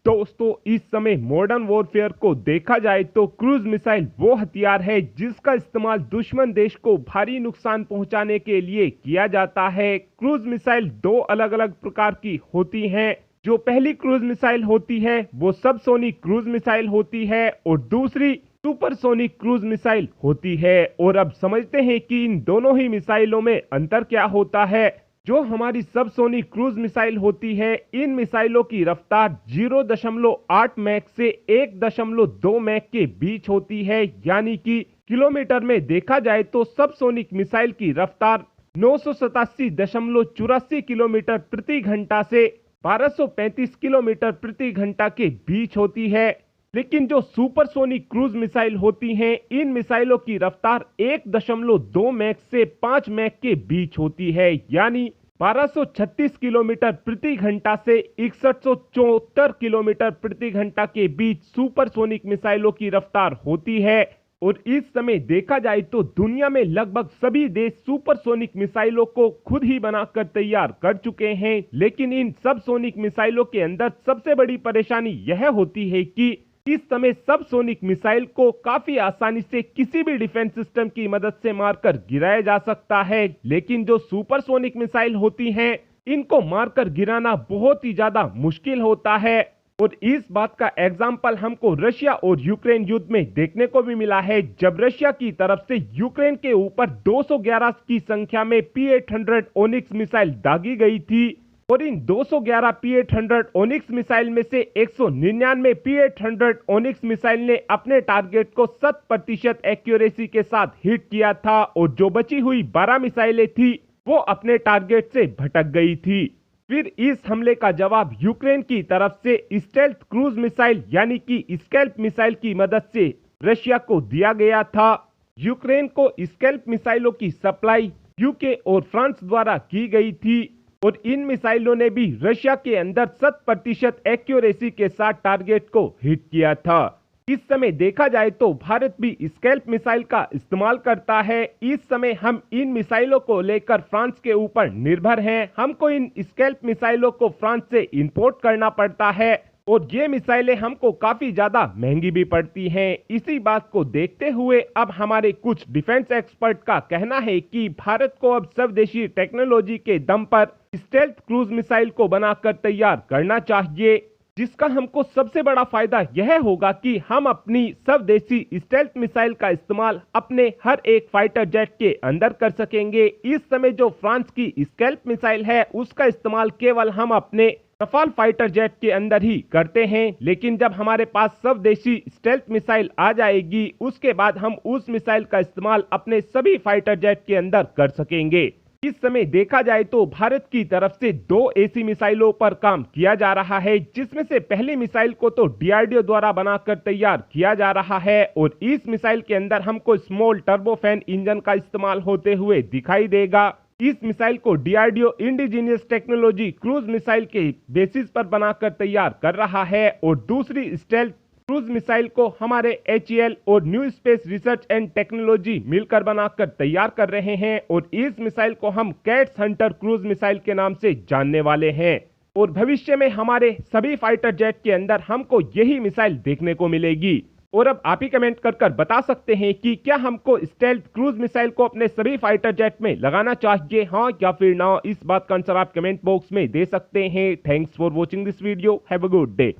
दोस्तों, इस समय मॉडर्न वॉरफेयर को देखा जाए तो क्रूज मिसाइल वो हथियार है जिसका इस्तेमाल दुश्मन देश को भारी नुकसान पहुंचाने के लिए किया जाता है। क्रूज मिसाइल दो अलग अलग प्रकार की होती हैं। जो पहली क्रूज मिसाइल होती है वो सबसोनिक क्रूज मिसाइल होती है और दूसरी सुपरसोनिक क्रूज मिसाइल होती है। और अब समझते हैं कि इन दोनों ही मिसाइलों में अंतर क्या होता है। जो हमारी सबसोनिक क्रूज मिसाइल होती है, इन मिसाइलों की रफ्तार 0.8 मैक से 1.2 मैक के बीच होती है, यानी कि किलोमीटर में देखा जाए तो सबसोनिक मिसाइल की रफ्तार 987.84 किलोमीटर प्रति घंटा से 1235 किलोमीटर प्रति घंटा के बीच होती है। लेकिन जो सुपरसोनिक क्रूज मिसाइल होती हैं, इन मिसाइलों की रफ्तार 1.2 मैक से 5 मैक के बीच होती है, यानी 1236 किलोमीटर प्रति घंटा से 6174 किलोमीटर प्रति घंटा के बीच सुपरसोनिक मिसाइलों की रफ्तार होती है। और इस समय देखा जाए तो दुनिया में लगभग सभी देश सुपरसोनिक मिसाइलों को खुद ही बनाकर तैयार कर चुके हैं। लेकिन इन सबसोनिक मिसाइलों के अंदर सबसे बड़ी परेशानी यह होती है कि इस समय सबसोनिक मिसाइल को काफी आसानी से किसी भी डिफेंस सिस्टम की मदद से मारकर गिराया जा सकता है। लेकिन जो सुपरसोनिक मिसाइल होती हैं, इनको मारकर गिराना बहुत ही ज्यादा मुश्किल होता है। और इस बात का एग्जाम्पल हमको रशिया और यूक्रेन युद्ध में देखने को भी मिला है, जब रशिया की तरफ से यूक्रेन के ऊपर 211 की संख्या में P-800 ओनिक्स मिसाइल दागी गई थी। और इन 211 P-800 ओनिक्स मिसाइल में से 199 P-800 ओनिक्स मिसाइल ने अपने टारगेट को 100% एक्यूरेसी के साथ हिट किया था, और जो बची हुई 12 मिसाइलें थी वो अपने टारगेट से भटक गई थी। फिर इस हमले का जवाब यूक्रेन की तरफ से स्टेल्थ क्रूज मिसाइल यानी कि स्कैल्प मिसाइल की मदद से रशिया को दिया गया था। यूक्रेन को स्कैल्प मिसाइलों की सप्लाई यूके और फ्रांस द्वारा की गई थी, और इन मिसाइलों ने भी रशिया के अंदर 100% एक्यूरेसी के साथ टारगेट को हिट किया था। इस समय देखा जाए तो भारत भी स्कैल्प मिसाइल का इस्तेमाल करता है। इस समय हम इन मिसाइलों को लेकर फ्रांस के ऊपर निर्भर हैं। हमको इन स्कैल्प मिसाइलों को फ्रांस से इंपोर्ट करना पड़ता है, और ये मिसाइलें हमको काफी ज्यादा महंगी भी पड़ती हैं। इसी बात को देखते हुए अब हमारे कुछ डिफेंस एक्सपर्ट का कहना है कि भारत को अब स्वदेशी टेक्नोलॉजी के दम पर स्टेल्थ क्रूज मिसाइल को बनाकर तैयार करना चाहिए, जिसका हमको सबसे बड़ा फायदा यह होगा कि हम अपनी स्वदेशी स्टेल्थ मिसाइल का इस्तेमाल अपने हर एक फाइटर जेट के अंदर कर सकेंगे। इस समय जो फ्रांस की स्कैल्प मिसाइल है उसका इस्तेमाल केवल हम अपने रफाल फाइटर जेट के अंदर ही करते हैं। लेकिन जब हमारे पास स्वदेशी स्टेल्थ मिसाइल आ जाएगी, उसके बाद हम उस मिसाइल का इस्तेमाल अपने सभी फाइटर जेट के अंदर कर सकेंगे। इस समय देखा जाए तो भारत की तरफ से 2 ऐसी मिसाइलों पर काम किया जा रहा है, जिसमें से पहली मिसाइल को तो DRDO द्वारा बनाकर तैयार किया जा रहा है, और इस मिसाइल के अंदर हमको स्मॉल टर्बोफैन इंजन का इस्तेमाल होते हुए दिखाई देगा। इस मिसाइल को DRDO indigenous technology cruise missile के बेसिस पर बनाकर तैयार कर रहा है, और दूसरी स्टेल्थ क्रूज मिसाइल को हमारे HAL और new space research and technology मिलकर बनाकर तैयार कर रहे हैं। और इस मिसाइल को हम कैट्स हंटर क्रूज मिसाइल के नाम से जानने वाले हैं, और भविष्य में हमारे सभी फाइटर जेट के अंदर हमको यही मिसाइल देखने को मिलेगी। और अब आप ही कमेंट कर बता सकते हैं कि क्या हमको स्टेल्थ क्रूज मिसाइल को अपने सभी फाइटर जेट में लगाना चाहिए, हाँ या फिर ना। इस बात का आंसर आप कमेंट बॉक्स में दे सकते हैं। Thanks for watching this video. Have a good day.